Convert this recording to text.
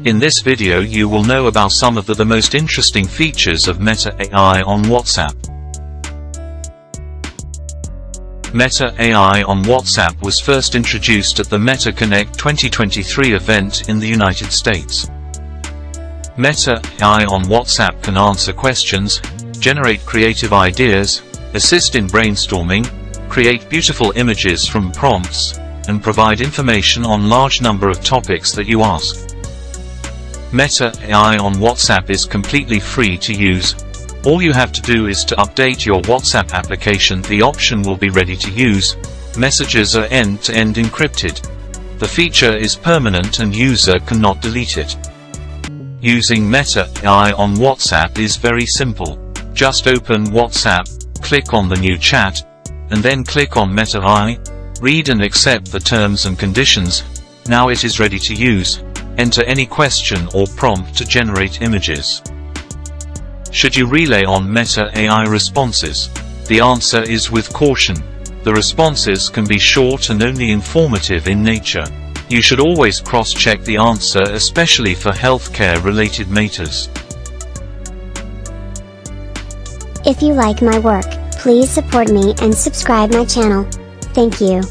In this video you will know about some of the most interesting features of Meta AI on WhatsApp. Meta AI on WhatsApp was first introduced at the Meta Connect 2023 event in the United States. Meta AI on WhatsApp can answer questions, generate creative ideas, assist in brainstorming, create beautiful images from prompts, and provide information on large number of topics that you ask. Meta AI on WhatsApp is completely free to use. All you have to do is to update your WhatsApp application. The option will be ready to use. Messages are end-to-end encrypted. The feature is permanent and user cannot delete it. Using Meta AI on WhatsApp is very simple. Just open WhatsApp, click on the new chat, and then click on Meta AI. Read and accept the terms and conditions. Now it is ready to use. Enter any question or prompt to generate images. Should you rely on Meta AI responses? The answer is with caution. The responses can be short and only informative in nature. You should always cross-check the answer, especially for healthcare-related matters. If you like my work, please support me and subscribe my channel. Thank you.